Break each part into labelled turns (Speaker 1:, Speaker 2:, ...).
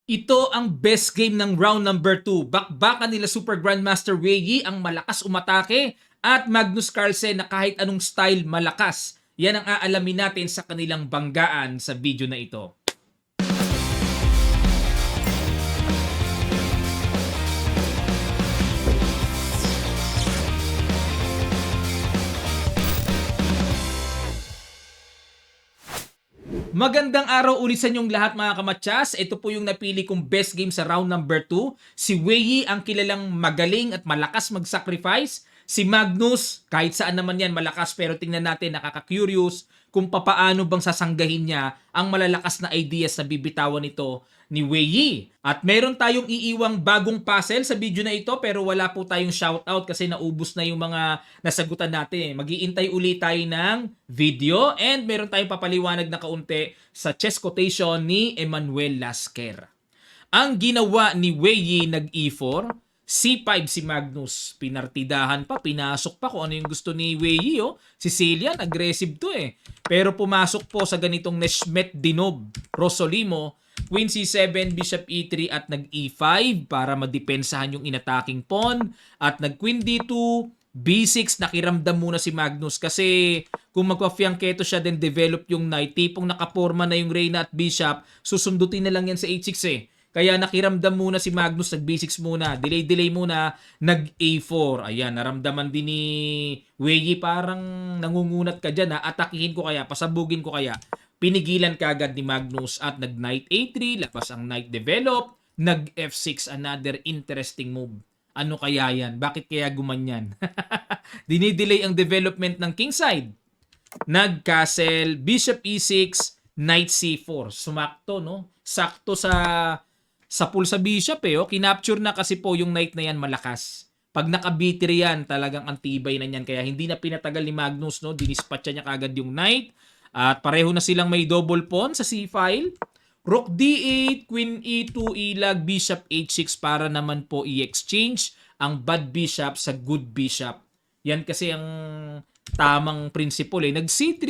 Speaker 1: Ito ang best game ng round number 2. Bakbakan nila Super Grandmaster Wei Yi ang malakas umatake at Magnus Carlsen na kahit anong style malakas. Yan ang aalamin natin sa kanilang banggaan sa video na ito. Magandang araw ulit sa inyong lahat mga kamatsas. Ito po yung napili kong best game sa round number 2. Si Wei Yi ang kilalang magaling at malakas mag-sacrifice. Si Magnus, kahit saan naman yan malakas pero tingnan natin nakaka-curious kung papaano bang sasanggahin niya ang malalakas na ideas na bibitawan nito ni Wei Yi. At meron tayong iiwang bagong puzzle sa video na ito pero wala po tayong shoutout kasi naubos na yung mga nasagutan natin. Mag-iintay ulit tayo ng video and meron tayong papaliwanag na kaunti sa chess quotation ni Emmanuel Lasker. Ang ginawa ni Wei Yi nag-E4, C5 si Magnus, pinartidahan pa, pinasok pa kung ano yung gusto ni Wei Yi. Oh. Sicilian, aggressive to eh. Pero pumasok po sa ganitong Neshmetdinov, Rosolimo, Queen C7, Bishop E3 at nag-E5 para madepensahan yung inataking pawn. At nag-Queen D2, B6, nakiramdam muna si Magnus kasi kung magpa-fianchetto siya then develop yung knight, tipong nakaporma na yung Reyna at Bishop, susundutin na lang yan sa H6 eh. Kaya nakiramdam muna si Magnus, nag-B6 muna, delay muna, nag-A4. Ayan, naramdaman din ni Wei Yi, parang nangungunat ka dyan ha, atakihin ko kaya, pasabugin ko kaya. Pinigilan kagad ni Magnus at nag-Knight A3, labas ang Knight develop, nag-F6, another interesting move. Ano kaya yan? Bakit kaya gumanyan? Dinidelay ang development ng kingside. Nag-castle, Bishop E6, Knight C4. Sumakto, no? Sakto sa pulsa Bishop eh. Oh. Kinapture na kasi po yung Knight na yan malakas. Pag naka-B3 yan, talagang antibay na yan. Kaya hindi na pinatagal ni Magnus, no? Dinispatcha niya kagad yung Knight. At pareho na silang may double pawn sa C-file. Rook D8, Queen E2, ilag, Bishop H6 para naman po i-exchange ang bad bishop sa good bishop. Yan kasi ang tamang principle eh. Nag C3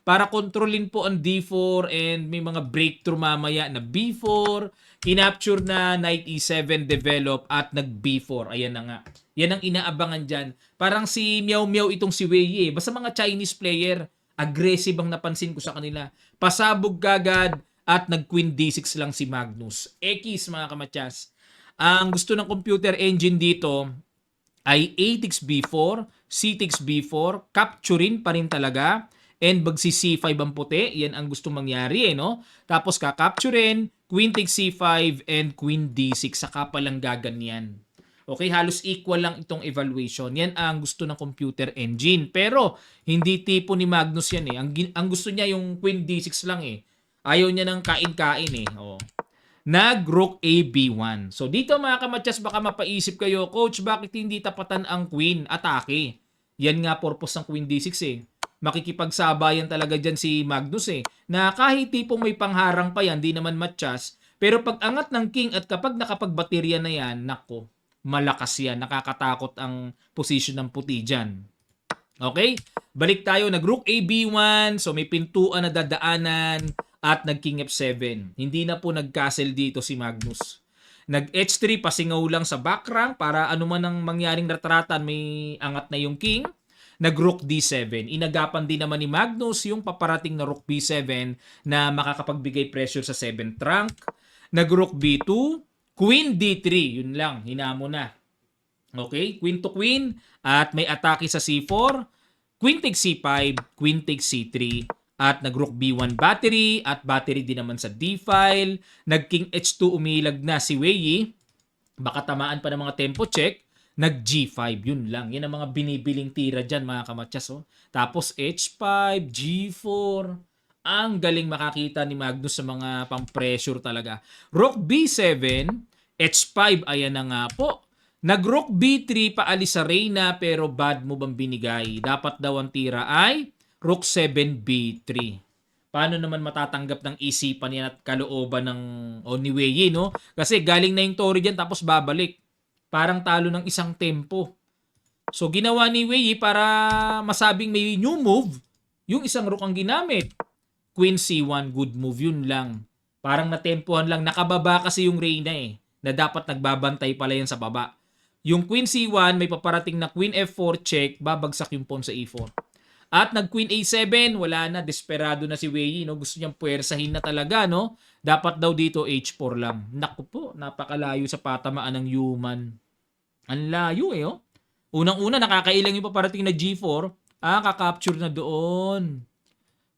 Speaker 1: para kontrolin po ang D4 and may mga breakthrough mamaya na B4. Kinapture na Knight E7 develop at nag B4. Ayan na nga. Yan ang inaabangan dyan. Parang si Meow Meow itong si Wei Yi eh. Basta mga Chinese player, aggressive ang napansin ko sa kanila. Pasabog kagad at nag-Queen D6 lang si Magnus. Ekis mga kamatyas. Ang gusto ng computer engine dito ay A6 B4, C6 B4, capturein pa rin talaga, and magsi C5 ang puti. Yan ang gusto mangyari eh, no? Tapos kakapturein, Queen takes C5, and Queen D6. Saka palang gaganyan. Okay, halos equal lang itong evaluation. Yan ang gusto ng computer engine. Pero, hindi tipo ni Magnus yan eh. Ang gusto niya yung Queen D6 lang eh. Ayaw niya ng kain-kain eh. Oh. Nag-Rook A B1. So, dito mga kamatyas, baka mapaisip kayo, Coach, bakit hindi tapatan ang Queen? Atake. Yan nga purpose ng Queen D6 eh. Makikipagsabayan talaga dyan si Magnus eh. Na kahit tipong may pangharang pa yan, di naman matyas. Pero pag angat ng King at kapag nakapagbaterya na yan, nako, malakas yan. Nakakatakot ang position ng puti dyan. Okay? Balik tayo. Nag-Rook A B1. So may pintuan na dadaanan. At nag-King F7. Hindi na po nag-castle dito si Magnus. Nag-H3. Pasingaw lang sa back rank. Para ano man ang mangyaring retratan, may angat na yung King. Nag-Rook D7. Inagapan din naman ni Magnus yung paparating na Rook B7 na makakapagbigay pressure sa 7th rank. Nag-Rook B2. Queen D3, yun lang, hinamo na. Okay, Queen to Queen, at may atake sa C4, Queen takes C5, Queen takes C3, at nag-Rook B1 battery, at battery din naman sa D-file, nag-King H2, umilag na si Wei Yi, baka tamaan pa ng mga tempo check, nag-G5, yun lang. Yan ang mga binibiling tira dyan mga kamatyas. Oh. Tapos H5, G4, ang galing makakita ni Magnus sa mga pang-pressure talaga. Rook B7, H5, ayan na nga po. Nag-Rook B3, paalis sa Reyna, pero bad move ang binigay. Dapat daw ang tira ay Rook 7 B3. Paano naman matatanggap ng isipan yan at kalooban ng ni Wei Yi, no? Kasi galing na yung Tori dyan, tapos babalik. Parang talo ng isang tempo. So, ginawa ni Wei Yi para masabing may new move, yung isang rook ang ginamit. Queen C1, good move, yun lang. Parang natempuhan lang. Nakababa kasi yung Reyna eh. Na dapat nagbabantay pala yan sa baba. Yung Queen C1, may paparating na Queen F4 check, babagsak yung pawn sa E4. At nag-Queen A7, wala na, desperado na si Wei, no? Gusto niyang puwersahin na talaga, no? Dapat daw dito H4 lang. Naku po, napakalayo sa patamaan ng human. Ang layo eh, oh. Unang-una, nakakailang yung paparating na G4. Kakapture na doon.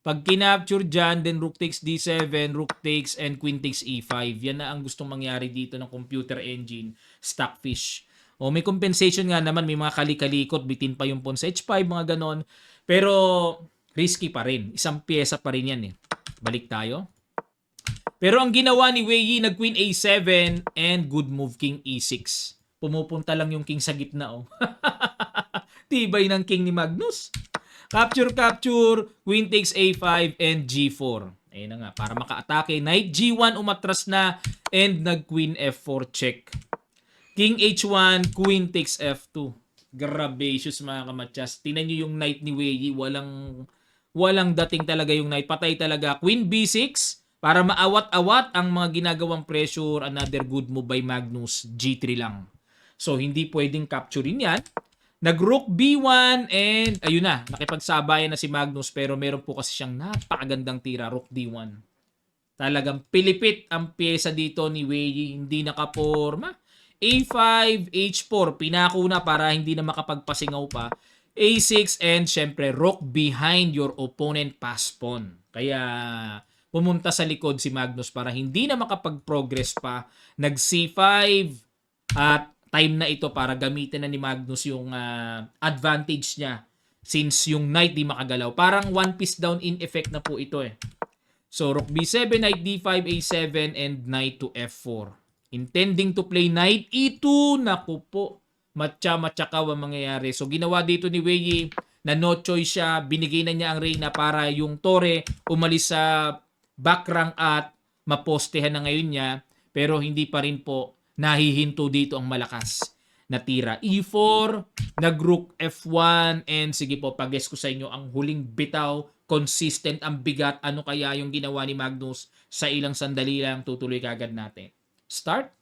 Speaker 1: Pag kinapture dyan, then rook takes D7, rook takes, and queen takes E5. Yan na ang gustong mangyari dito ng computer engine, Stockfish. O may compensation nga naman, may mga kalikalikot, bitin pa yung pawn sa H5, mga ganon. Pero risky pa rin. Isang pyesa pa rin yan eh. Balik tayo. Pero ang ginawa ni Wei, nag-Queen A7 and good move King E6. Pumupunta lang yung King sa gitna oh. Tibay ng King ni Magnus. Capture, Queen takes A5 and G4. Ayun na nga, para maka-atake. Knight G1 umatras na and nag-Queen F4 check. King H1, Queen takes F2. Grabacious mga kamatyas. Tingnan nyo yung knight ni Wei. Walang dating talaga yung knight. Patay talaga. Queen B6 para maawat-awat ang mga ginagawang pressure. Another good move by Magnus. G3 lang. So, hindi pwedeng capturein yan. Nag-rook B1 and ayun na. Nakipagsabayan na si Magnus pero meron po kasi siyang napakagandang tira. Rook D1. Talagang pilipit ang pyesa dito ni Wei. Hindi nakaporma. A5, H4, pinako na para hindi na makapagpasingaw pa. A6 and syempre rook behind your opponent pass pawn. Kaya pumunta sa likod si Magnus para hindi na makapag-progress pa. Nag C5 at time na ito para gamitin na ni Magnus yung advantage niya since yung knight di makagalaw. Parang one piece down in effect na po ito eh. So rook B7, knight D5, A7 and knight to F4. Intending to play knight E2. Naku po. Matcha-matchakaw ang mangyayari. So, ginawa dito ni Wei na no choice siya. Binigay na niya ang Reyna para yung Tore umalis sa back rank at mapostehan na ngayon niya. Pero hindi pa rin po nahihinto dito ang malakas na tira. E4, nag-rook F1, and sige po, pag-guess ko sa inyo, ang huling bitaw, consistent ang bigat. Ano kaya yung ginawa ni Magnus? Sa ilang sandali lang, tutuloy kagad natin. Start.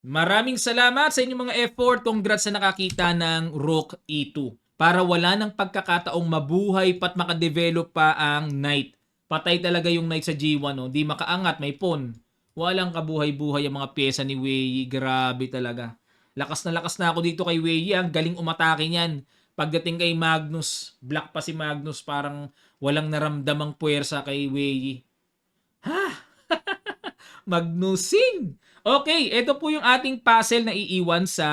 Speaker 1: Maraming salamat sa inyong mga effort. Congrats sa nakakita ng Rook E2. Para wala ng pagkakataong mabuhay pat makadevelop pa ang Knight. Patay talaga yung Knight sa G1. No? Di makaangat, may pawn. Walang kabuhay-buhay ang mga pyesa ni Wei. Grabe talaga. Lakas na ako dito kay Wei. Ang galing umatake niyan. Pagdating kay Magnus, black pa si Magnus, parang walang naramdamang puwersa kay Wei. Ha? Magnusin! Okay, ito po yung ating puzzle na iiwan sa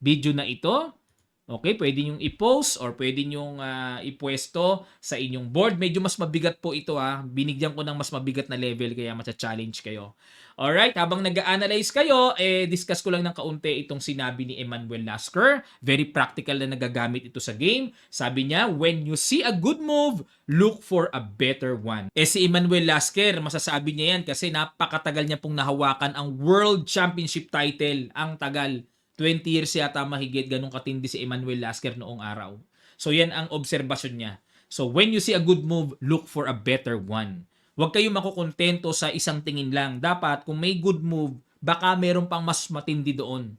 Speaker 1: video na ito. Okay, pwede nyo i-post or pwede nyo ipwesto sa inyong board. Medyo mas mabigat po ito ha. Binigyan ko ng mas mabigat na level kaya matcha-challenge kayo. Alright, habang nag-a-analyze kayo, discuss ko lang ng kaunti itong sinabi ni Emanuel Lasker. Very practical na nagagamit ito sa game. Sabi niya, when you see a good move, look for a better one. Si Emanuel Lasker, masasabi niya yan kasi napakatagal niya pong nahawakan ang World Championship title. Ang tagal. 20 years yata mahigit, ganun katindi si Emanuel Lasker noong araw. So yan ang obserbasyon niya. So when you see a good move, look for a better one. Huwag kayo makukontento sa isang tingin lang. Dapat kung may good move, baka meron pang mas matindi doon.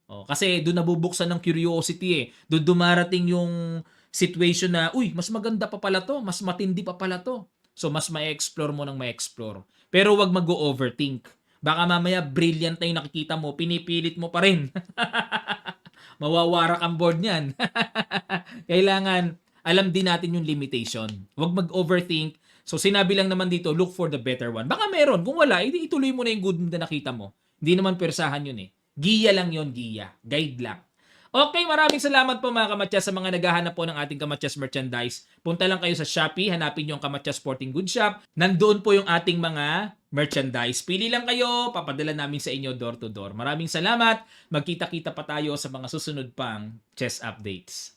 Speaker 1: Kasi doon nabubuksan ng curiosity eh. Doon dumarating yung situation na, uy, mas maganda pa pala to, mas matindi pa pala to. So mas ma-explore mo ng ma-explore. Pero huwag mag-overthink. Baka mamaya brilliant na yung nakikita mo, pinipilit mo pa rin. Mawawarak ang board niyan. Kailangan alam din natin yung limitation. Huwag mag-overthink. So sinabi lang naman dito, look for the better one. Baka meron. Kung wala, ituloy mo na yung good na nakita mo. Hindi naman persahan yun eh. Giya lang yun, giya. Guide lang. Okay, maraming salamat po mga kamatyas sa mga naghahanap po ng ating Kamatyas merchandise. Punta lang kayo sa Shopee, hanapin nyo ang Kamatyas Sporting Goods Shop. Nandoon po yung ating mga merchandise. Pili lang kayo, papadala namin sa inyo door to door. Maraming salamat. Magkita-kita pa tayo sa mga susunod pang chess updates.